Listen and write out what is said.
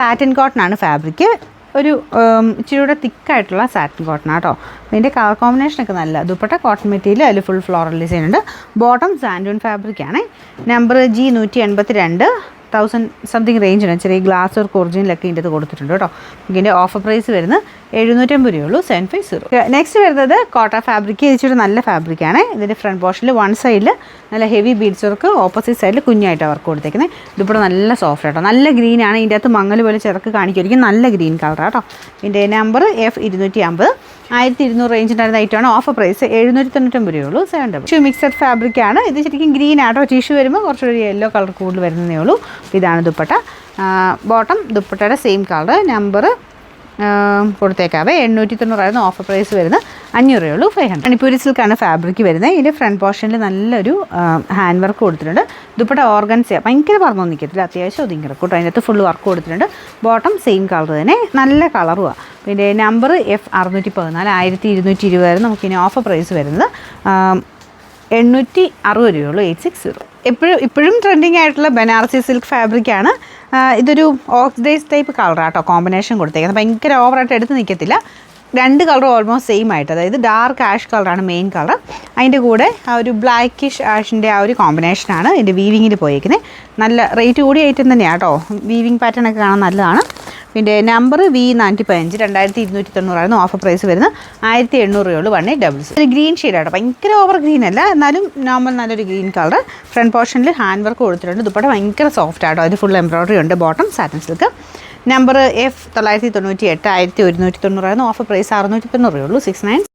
Satin cotton ആണ് fabric. ഒരു ഇച്ചിരിയൂടെ തിക്കായിട്ടുള്ള സാറ്റിൻ കോട്ടൺ ആട്ടോ. ഇതിൻ്റെ കളർ കോമ്പിനേഷനൊക്കെ നല്ല. ദുപ്പട്ട കോട്ടൺ മെറ്റീരിയൽ, അതിൽ ഫുൾ ഫ്ലോറൽ ഡിസൈൻ ഉണ്ട്. ബോട്ടം സാൻഡൂൺ ഫാബ്രിക് ആണ്. നമ്പർ G182, 1000 സംതിങ് റേഞ്ചിന് ചെറിയ ഗ്ലാസ് വർക്ക് ഒറിജിനലൊക്കെ ഇതിൻ്റെ അത് കൊടുത്തിട്ടുണ്ട് കേട്ടോ. ഇതിൻ്റെ ഓഫർ പ്രൈസ് വരുന്നത് 750 രൂപയുള്ളൂ, 750. നെക്സ്റ്റ് വരുന്നത് കോട്ട ഫാബ്രിക്. ഇച്ചിരി നല്ല ഫാബ്രിക്കാണ്. ഇതിൻ്റെ ഫ്രണ്ട് പോർഷനിൽ വൺ സൈഡിൽ നല്ല ഹെവി ബീഡ്സ് വർക്ക്, ഓപ്പോസിറ്റ് സൈഡിൽ കുഞ്ഞായിട്ട് വർക്ക് കൊടുത്തേക്കുന്നത്. ഇതിപ്പോൾ നല്ല സോഫ്റ്റ് ആട്ടോ. നല്ല ഗ്രീനാണ്. ഇതിൻ്റെ അകത്ത് മങ്ങൽ പോലെ ചിറക്ക് കാണിക്കുമായിരിക്കും. നല്ല ഗ്രീൻ കളർ ആട്ടോ. ഇതിൻ്റെ നമ്പർ F250, 1200 റേഞ്ചിൻ്റെ ഐറ്റമാണ്. ഓഫർ പ്രൈസ് 799 രൂപയുള്ളൂ, 700. മിക്സഡ് ഫാബ്രിക്കാണ്. ഇത് ശരിക്കും ഗ്രീൻ ആട്ടോ. ടിഷ്യൂ വരുമ്പോൾ കുറച്ചൊരു യെല്ലോ കളർ കൂടുതൽ വരുന്നതേ ഉള്ളൂ. ഇതാണ് ദുപ്പട്ട. ബോട്ടം ദുപ്പട്ടയുടെ സെയിം കളർ. നമ്പർ കൊടുത്തേക്കാവേ. 890 ഓഫർ പ്രൈസ് വരുന്നത് 500 രൂപയുള്ളൂ, 500. മണിപ്പൂരി സിൽക്കാണ് ഫാബ്രിക് വരുന്നത്. ഇതിൻ്റെ ഫ്രണ്ട് പോർഷനിൽ നല്ലൊരു ഹാൻഡ് വർക്ക് കൊടുത്തിട്ടുണ്ട്. ദുപ്പട്ട ഓർഗൻസിയ, ഭയങ്കര പറഞ്ഞു നിൽക്കത്തില്ല, അത്യാവശ്യം ഒതുങ്ങി കിടക്കും. അതിനകത്ത് ഫുൾ വർക്ക് കൊടുത്തിട്ടുണ്ട്. ബോട്ടം സെയിം കളർ തന്നെ, നല്ല കളറുമാണ്. പിന്നെ നമ്പർ F614, 1220 നമുക്കിനി ഓഫർ പ്രൈസ് വരുന്നത് 860 രൂപയുള്ളൂ, 860. ഇപ്പോഴും ട്രെൻഡിങ് ആയിട്ടുള്ള ബനാറസി സിൽക്ക് ഫാബ്രിക്കാണ്. ഇതൊരു ഓക്സിഡൈസ് ടൈപ്പ് കളറാട്ടോ കോമ്പിനേഷൻ കൊടുത്തേക്കുന്നത്. ഭയങ്കര ഓവറായിട്ട് എടുത്ത് നിൽക്കത്തില്ല. രണ്ട് കളറും ഓൾമോസ്റ്റ് സെയിം ആയിട്ട്, അതായത് ഡാർക്ക് ആഷ് കളറാണ് മെയിൻ കളർ. അതിൻ്റെ കൂടെ ആ ഒരു ബ്ലാക്കിഷ് ആഷിൻ്റെ ആ ഒരു കോമ്പിനേഷനാണ് ഇതിൻ്റെ വീവിങ്ങിൽ പോയിരിക്കുന്നത്. നല്ല റേറ്റ് കൂടിയ ഐറ്റം തന്നെയാണ് കേട്ടോ. വീവിങ് പാറ്റേൺ ഒക്കെ കാണാൻ നല്ലതാണ്. പിന്നെ നമ്പർ V415, 2290 ഓഫർ പ്രൈസ് വരുന്നത് 1800 രൂപയുള്ളൂ, 1800. ഒരു ഗ്രീൻ ഷെയ്ഡാട്ടോ. ഭയങ്കര ഓവർ ഗ്രീൻ അല്ല, എന്നാലും നോർമൽ നല്ലൊരു ഗ്രീൻ കളർ. ഫ്രണ്ട് പോർഷനിൽ ഹാൻഡ് വർക്ക് കൊടുത്തിട്ടുണ്ട്. ദുപ്പട്ട ഭയങ്കര സോഫ്റ്റ് ആട്ടോ. അത് ഫുൾ എംബ്രോയിഡറി ഉണ്ട്. Bottom satin silk. Number F998, 1190 offer price 690 രൂപയുള്ളൂ, 69.